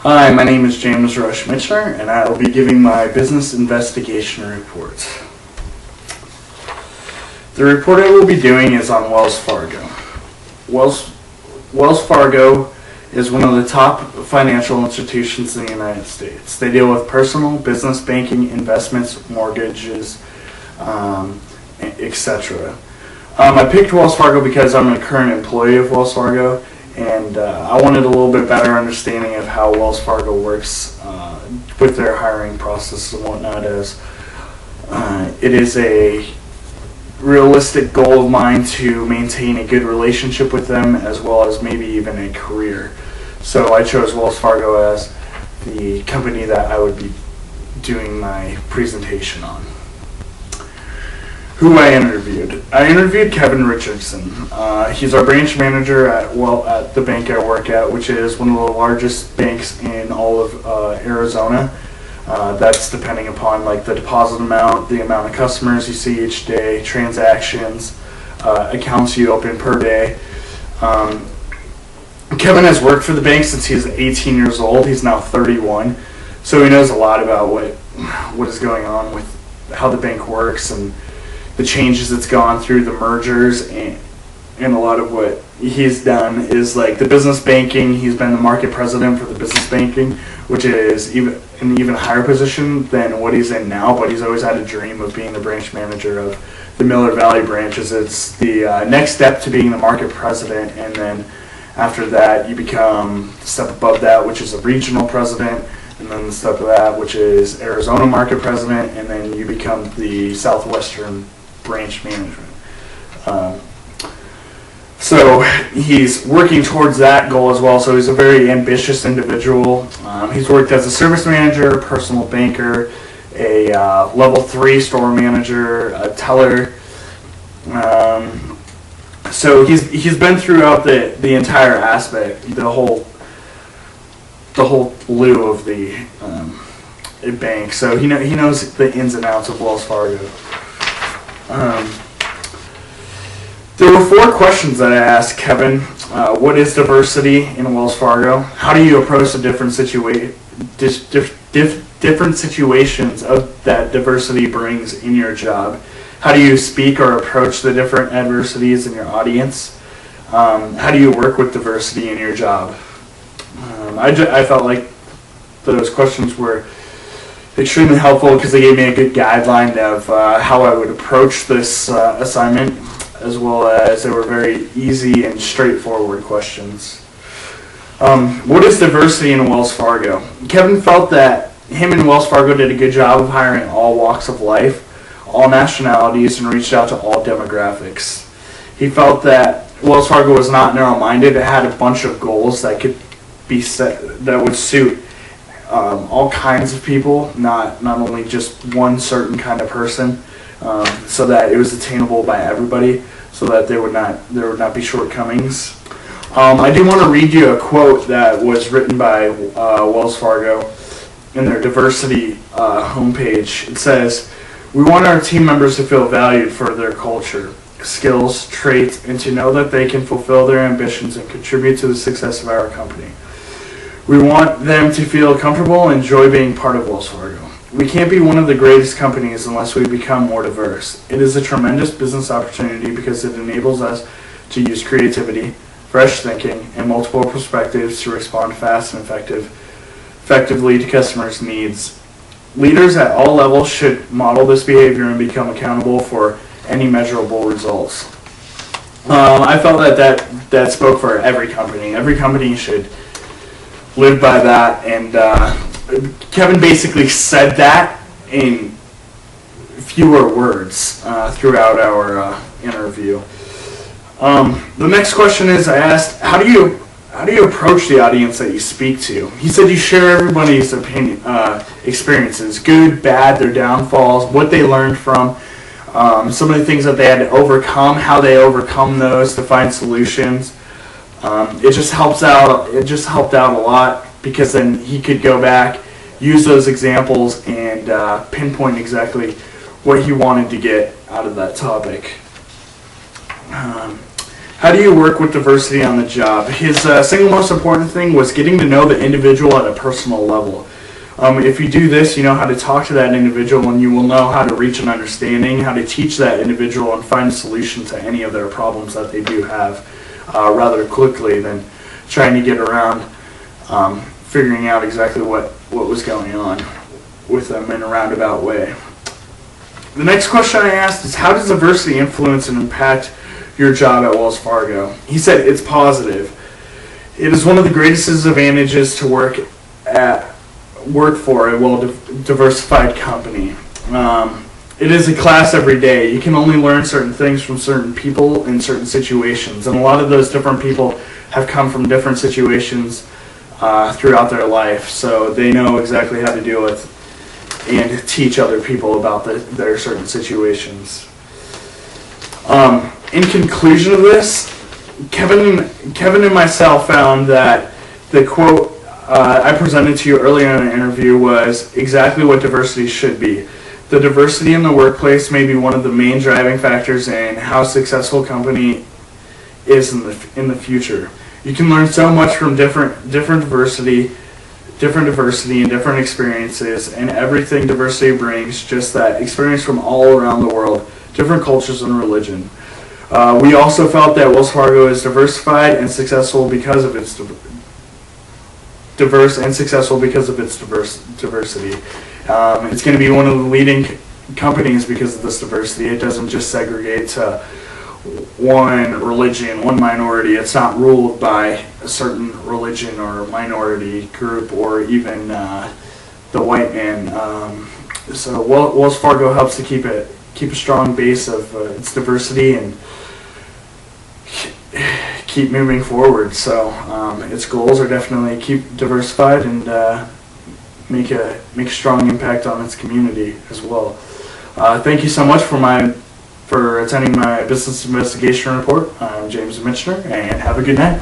Hi, my name is James Rusch-Michener, and I will be giving my business investigation report. The report I will be doing is on Wells Fargo. Wells Fargo is one of the top financial institutions in the United States. They deal with personal, business banking, investments, mortgages, etc. I picked Wells Fargo because I'm a current employee of Wells Fargo, and I wanted a little bit better understanding of how Wells Fargo works with their hiring process and whatnot, as it is a realistic goal of mine to maintain a good relationship with them, as well as maybe even a career. So I chose Wells Fargo as the company that I would be doing my presentation on. Who I interviewed. I interviewed Kevin Richardson. He's our branch manager at the bank I work at, which is one of the largest banks in all of Arizona. That's depending upon like the deposit amount, the amount of customers you see each day, transactions, accounts you open per day. Kevin has worked for the bank since he was 18 years old. He's now 31, so he knows a lot about what is going on with how the bank works and the changes it's gone through, the mergers, and a lot of what he's done is like the business banking. He's been the market president for the business banking, which is an even higher position than what he's in now, but he's always had a dream of being the branch manager of the Miller Valley branches. It's the next step to being the market president, and then after that you become the step above that, which is a regional president, and then the step of that, which is Arizona market president, and then you become the Southwestern branch management. So he's working towards that goal as well. So he's a very ambitious individual. He's worked as a service manager, personal banker, a level 3 store manager, a teller. So he's been throughout the entire aspect, the whole lieu of the bank. So he knows the ins and outs of Wells Fargo. There were 4 questions that I asked Kevin. What is diversity in Wells Fargo? How do you approach the different situations of that diversity brings in your job? How do you speak or approach the different adversities in your audience? How do you work with diversity in your job? I felt like those questions were extremely helpful because they gave me a good guideline of how I would approach this assignment, as well as they were very easy and straightforward questions. What is diversity in Wells Fargo? Kevin felt that him and Wells Fargo did a good job of hiring all walks of life, all nationalities, and reached out to all demographics. He felt that Wells Fargo was not narrow-minded. It had a bunch of goals that could be set that would suit all kinds of people, not only just one certain kind of person, so that it was attainable by everybody, so that there would not be shortcomings. I do want to read you a quote that was written by Wells Fargo in their diversity homepage. It says, "We want our team members to feel valued for their culture, skills, traits, and to know that they can fulfill their ambitions and contribute to the success of our company. We want them to feel comfortable and enjoy being part of Wells Fargo. We can't be one of the greatest companies unless we become more diverse. It is a tremendous business opportunity because it enables us to use creativity, fresh thinking, and multiple perspectives to respond fast and effectively to customers' needs. Leaders at all levels should model this behavior and become accountable for any measurable results." I felt that spoke for every company. Every company should live by that, and Kevin basically said that in fewer words throughout our interview. The next question is, I asked, how do you approach the audience that you speak to? He said you share everybody's opinion, experiences, good, bad, their downfalls, what they learned from, some of the things that they had to overcome, how they overcome those to find solutions. It just helps out. It just helped out a lot because then he could go back, use those examples, and pinpoint exactly what he wanted to get out of that topic. How do you work with diversity on the job? His single most important thing was getting to know the individual at a personal level. If you do this, you know how to talk to that individual, and you will know how to reach an understanding, how to teach that individual and find a solution to any of their problems that they do have rather quickly than trying to get around figuring out exactly what was going on with them in a roundabout way. The next question I asked is, how does diversity influence and impact your job at Wells Fargo? He said it's positive. It is one of the greatest advantages to work for a well-diversified company. It is a class every day. You can only learn certain things from certain people in certain situations, and a lot of those different people have come from different situations throughout their life, so they know exactly how to deal with and teach other people about their certain situations. In conclusion of this, Kevin and myself found that the quote I presented to you earlier in the interview was exactly what diversity should be. The diversity in the workplace may be one of the main driving factors in how successful a company is in the future. You can learn so much from different diversity and different experiences, and everything diversity brings, just that experience from all around the world, different cultures and religion. We also felt that Wells Fargo is diversified and successful because of its diversity. It's going to be one of the leading companies because of this diversity. It doesn't just segregate to one religion, one minority. It's not ruled by a certain religion or minority group or even the white man. So Wells Fargo helps to keep a strong base of its diversity and keep moving forward. So its goals are definitely keep diversified and make a strong impact on its community as well. Thank you so much for attending my business investigation report. I'm James Michener, and have a good night.